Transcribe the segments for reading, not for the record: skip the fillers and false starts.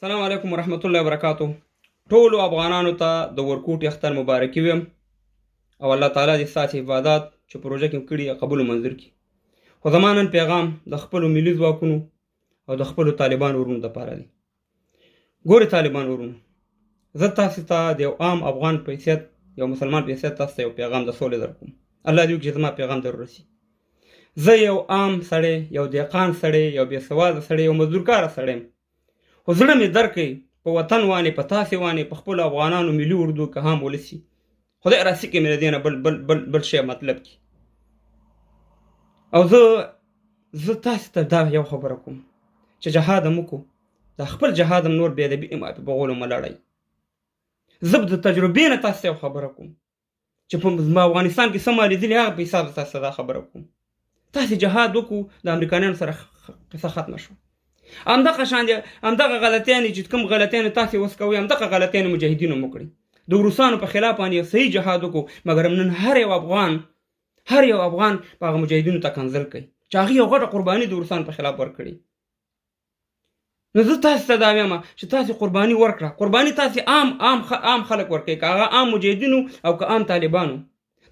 السلام علیکم ورحمت الله وبرکاتو. ټولو افغانانو ته د ورکوټ اختر مبارکي ویم او الله تعالی دې ستاسې عبادات چې پروژه کې کړي قبول او منظور کړي. خو زما نن پیغام د خپلو ملي ځواکونو او د خپلو طالبان ورونو دپاره دی. ګورې طالبان ورونو، زه تاسې ته د یو عام افغان په حیثیت، یو مسلمان په حیثیت تاسو ته یو پیغام د سولې درکوم. الله دې وکړي چې زما پیغام در ورسي. زه یو عام سړی، یو دهقان سړی، یو بېسواده سړی، یو مزدورکاره سړی یم، خو زړه مې درک کوي په وطن وانې، په تاسې وانې، په خپلو افغانانو ملي اردو که هم ولسي. خدای راسي کې مې د دې نه بل شی مطلب کی. او زه تاسې ته دا یو خبره کوم چې جهاد هم وکړو، دا خپل جهاد هم نور بېادبي په غولو مه لړئ. زه د تجربې نه تاسو ته یو خبره کوم چې په افغانستان کې څه ما لیدلي، هغه په حساب تاسو ته دا خبره کوم. تاسې جهاد وکړو، د امریکایانو سره قصه ختمه شوه. همدغه شان دي، همدغه غلطیانې چې کوم غلطیانې تاسې اوس کوئ، همدغه غلطیانې مجاهدینو هم وکړي. د روسانو په خلاف باندې یو صحیح جهاد وکړو، مګر نن هر یو افغان په هغه مجاهدینو ته کنځل کوي چې هغې یو غټه قرباني د روسانو په خلاف ورکړي. نو زه تاسې ته دا وایم چې تاسې قرباني ورکړه. قرباني تاسې عام خلک ورکوي، که هغه عام مجاهدینو او که عام طالبانو.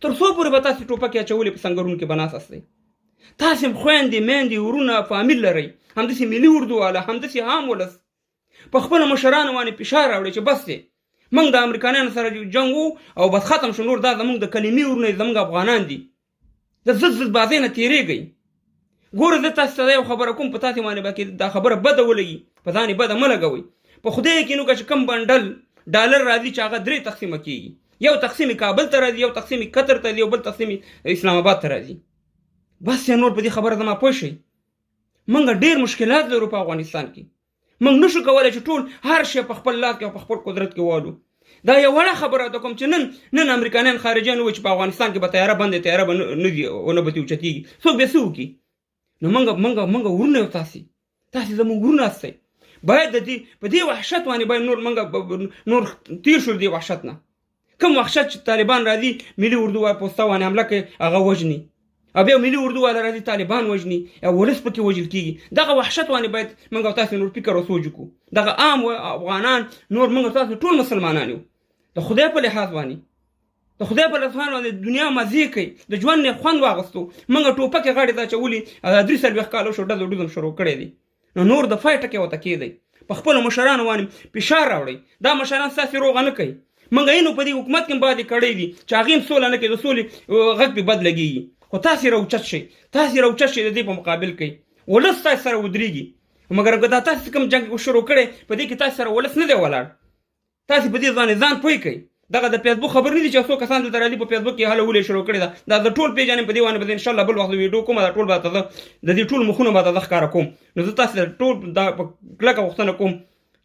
تر څو پورې به تاسې ټوپکې اچولې په سنګرونو کې به ناست استئ. تاسې خویندې، میندې، ورونه، فامیل لرئ، همداسې ملي اردو والا، همداسې عام ولس په خپلو مشرانو باندې فشار راوړئ چې بس دی، موږ د امریکایانو سره جنګ وو او بس ختم شو، نور دا زموږ د کلمې ورونه زموږ افغانان دي. د ضد بازۍ نه تېرېږئ. ګوره زه تاسې ته یو خبره کوم، په تاسې باندې به دا خبره بده ولګي، په ځان یې بده مه لګوئ. په خدای یقین وکړه چې کوم بنډل ډالر راځي چې هغه 3 تقسیمه کېږي، یو تقسیم کابل ته راځي، یو تقسیم قطر ته ځي، یو بل تقسیم اسلام آباد ته راځي. بس یا نور په دې خبره زما پوه شئ. موږ ډېر مشکلات لرو په افغانستان کې. موږ نشو کولی چې ټول هر شی په خپل لاس کې او په خپل قدرت کې والو. دا یو وړه خبره ده کوم چې نن امریکایان خارجیان ووایي چې په افغانستان کې به تیاره بندې، تیاره به نه دي او نه به ترې اوچتېږي. څوک بیا څه وکړي؟ نو موږ ورونه یو. تاسې زموږ ورونه هستئ. باید د دې په دې وحشت باندې باید نور تېر شو. دې وحشت نه کوم وحشت چې طالبان راځي ملي اردو پوسته باندې حمله کوي، هغه وژني، او بیا ملي اردو والا راځي طالبان وژني او ولس پکې وژل کېږي. دغه وحشت باندې باید موږ او تاسې نور فکر او سوچ وکړو. دغه عام افغانان، نور موږ او تاسې ټول مسلمانان یو. د خدای په لحاظ باندې د دنیا مزې کوي، د ژوند نه خوند واغستو. موږ ټوپکې غاړې ته اچولي، 43 کاله شو ډزم شروع کړی دی. نو نور د فای ټکی ورته کېدی. په خپلو مشرانو باندې فشار راوړئ. دا مشران ستاسې روغه نه کوي. موږ یې نو په دې حکومت کې بعدې کړی دي چې هغې هم سوله نه کوي، د سولې غږ پې بد لګېږي. خو تاسې راوچت شئ د دې په مقابل کې. ولس تاسې سره ودرېږي. مګر که دا تاسې کوم جنګ شروع کړی، په دې کې تاسې سره ولس نه دی ولاړ. تاسې په دې ځان پوه کړئ. دغه د فیسبوک خبر نه دي چې څو کسان دلته راځي په فیسبوک کې هله ولې شروع کړې ده. دا زه ټول پېژنم. په دې باندې به انشاءالله بل وخت ویډیو کوم. دا ټول به د دې ټول مخونه به زه ښکاره کوم. نو زه تاسې ته ټول دا په کلکه غوښتنه کوم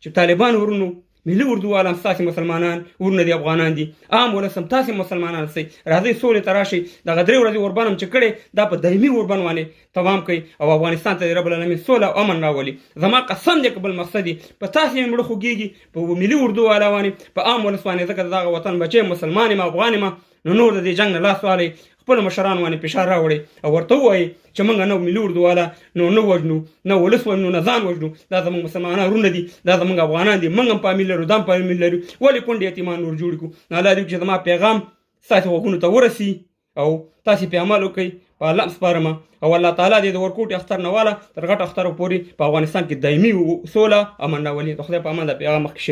چې طالبان ورونو، ملي اردو والا هم ستاسې مسلمانان ورونه دي، افغانان دي، عام ولس هم تاسې مسلمانان هستئ. راځئ سولې ته راشئ. دغه 3 ورځې اوربند هم چې کړی، دا په دایمي اوربند باندې تمام کړئ او افغانستان ته رب العالمین سوله او امن راولي. زما قسم دی که بل مقصد یې په تاسې مې مړه خوږېږي، په ملي اردو والا باندې، په عام ولس باندې، ځکه دغه وطن بچی مسلمان یم، افغان یم. نو نور د دې جنګ نه لاس والئ، خپلو مشرانو باندې فشار راوړئ او ورته ووایئ چې موږ نه ملي اردو والا نه وژنو، نه ولس وژنو، نه ځان وژنو. دا زموږ مسلمانان ورونه دي، دا زموږ افغانان دي. موږ هم فامیل لرو، دا هم فامیل لرو. ولې کونډې یتیمان نور جوړ کړو؟ نو الله دې وکړي چې زما پیغام ستاسې غوږونو ته ورسي او تاسې پرې عمل وکړئ. په الله سپارمه او الله تعالی دې د ورکوټ اختر نه واله تر غټ اختر پورې په افغانستان کې دایمي سوله امن راولي. د خدای په امان دا پیغام مخکې شیر